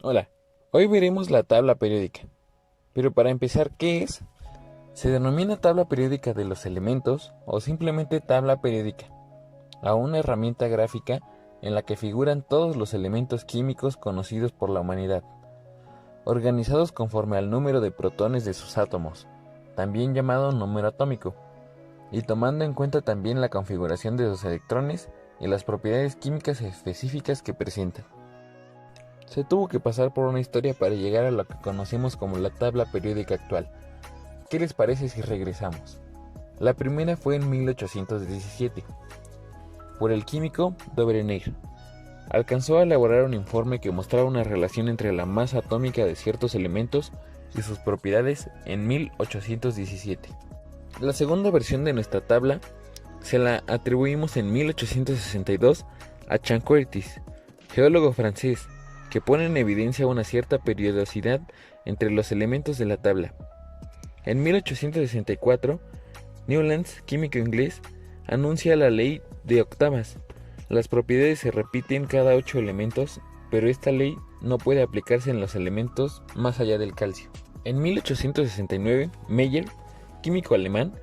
Hola, hoy veremos la tabla periódica. Pero para empezar, ¿qué es? Se denomina tabla periódica de los elementos o simplemente tabla periódica a una herramienta gráfica en la que figuran todos los elementos químicos conocidos por la humanidad, organizados conforme al número de protones de sus átomos, también llamado número atómico, y tomando en cuenta también la configuración de sus electrones y las propiedades químicas específicas que presentan. Se tuvo que pasar por una historia para llegar a lo que conocemos como la tabla periódica actual. ¿Qué les parece si regresamos? La primera fue en 1817, por el químico Dobreneir. Alcanzó a elaborar un informe que mostraba una relación entre la masa atómica de ciertos elementos y sus propiedades en 1817. La segunda versión de nuestra tabla se la atribuimos en 1862 a Chanquertis, geólogo francés, que pone en evidencia una cierta periodicidad entre los elementos de la tabla. En 1864, Newlands, químico inglés, anuncia la ley de octavas. Las propiedades se repiten cada 8 elementos, pero esta ley no puede aplicarse en los elementos más allá del calcio. En 1869, Meyer, químico alemán,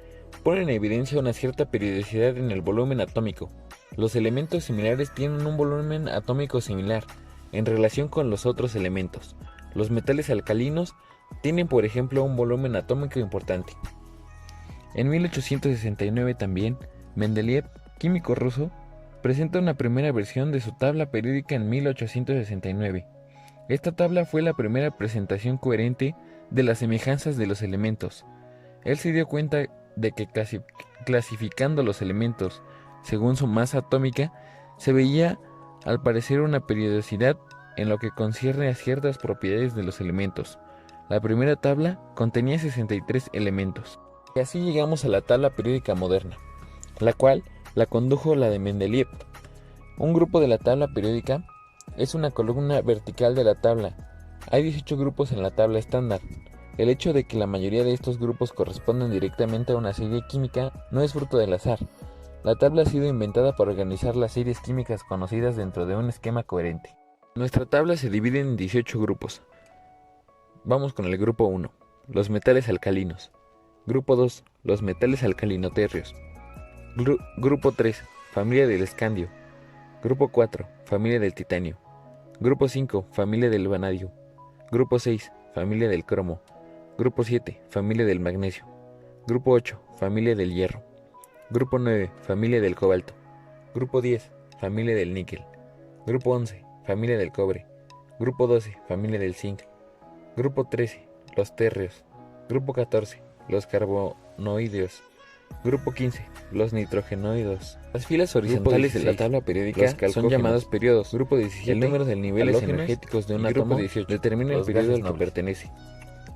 pone en evidencia una cierta periodicidad en el volumen atómico. Los elementos similares tienen un volumen atómico similar en relación con los otros elementos. Los metales alcalinos tienen, por ejemplo, un volumen atómico importante. En 1869 también, Mendeleev, químico ruso, presenta una primera versión de su tabla periódica en 1869. Esta tabla fue la primera presentación coherente de las semejanzas de los elementos. Él se dio cuenta de que clasificando los elementos según su masa atómica, se veía al parecer una periodicidad en lo que concierne a ciertas propiedades de los elementos. La primera tabla contenía 63 elementos. Y así llegamos a la tabla periódica moderna, la cual la condujo la de Mendeleev. Un grupo de la tabla periódica es una columna vertical de la tabla. Hay 18 grupos en la tabla estándar. El hecho de que la mayoría de estos grupos correspondan directamente a una serie química no es fruto del azar. La tabla ha sido inventada para organizar las series químicas conocidas dentro de un esquema coherente. Nuestra tabla se divide en 18 grupos. Vamos con el grupo 1, los metales alcalinos. Grupo 2, los metales alcalinoterrios. Grupo 3, familia del escandio. Grupo 4, familia del titanio. Grupo 5, familia del vanadio. Grupo 6, familia del cromo. Grupo 7, familia del magnesio. Grupo 8, familia del hierro. Grupo 9, familia del cobalto. Grupo 10, familia del níquel. Grupo 11, familia del cobre. Grupo 12, familia del zinc. Grupo 13, los térreos. Grupo 14, los carbonoideos. Grupo 15, los nitrogenoides. Las filas horizontales de la tabla periódica son llamadas periodos. Grupo 17, el número de niveles energéticos de un átomo determina el periodo al que pertenece.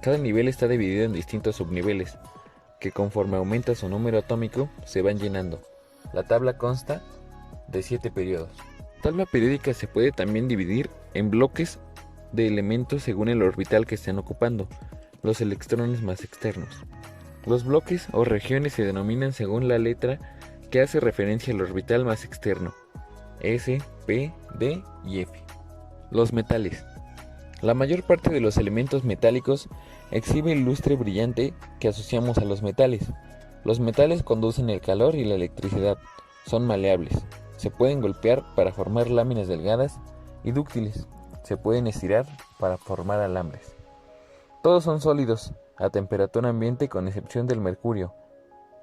Cada nivel está dividido en distintos subniveles, que conforme aumenta su número atómico, se van llenando. La tabla consta de 7 periodos. La tabla periódica se puede también dividir en bloques de elementos según el orbital que estén ocupando, los electrones más externos. Los bloques o regiones se denominan según la letra que hace referencia al orbital más externo, S, P, D y F. Los metales. La mayor parte de los elementos metálicos exhibe el lustre brillante que asociamos a los metales. Los metales conducen el calor y la electricidad, son maleables, se pueden golpear para formar láminas delgadas y dúctiles, se pueden estirar para formar alambres. Todos son sólidos a temperatura ambiente con excepción del mercurio,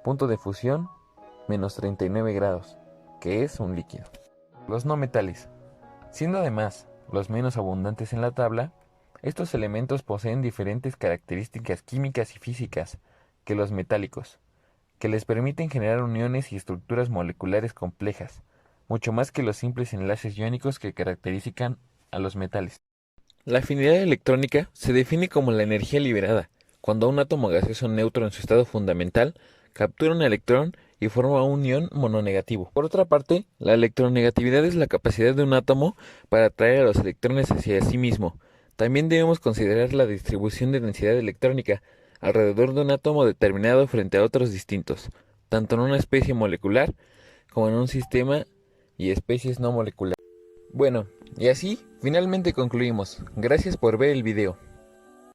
punto de fusión menos 39 grados, que es un líquido. Los no metales. Siendo además los menos abundantes en la tabla, estos elementos poseen diferentes características químicas y físicas que los metálicos, que les permiten generar uniones y estructuras moleculares complejas, mucho más que los simples enlaces iónicos que caracterizan a los metales. La afinidad electrónica se define como la energía liberada, cuando un átomo gaseoso neutro en su estado fundamental captura un electrón y forma un ion mononegativo. Por otra parte, la electronegatividad es la capacidad de un átomo para atraer a los electrones hacia sí mismo. También debemos considerar la distribución de densidad electrónica alrededor de un átomo determinado frente a otros distintos, tanto en una especie molecular como en un sistema y especies no moleculares. Bueno, Y así, finalmente concluimos. Gracias por ver el video.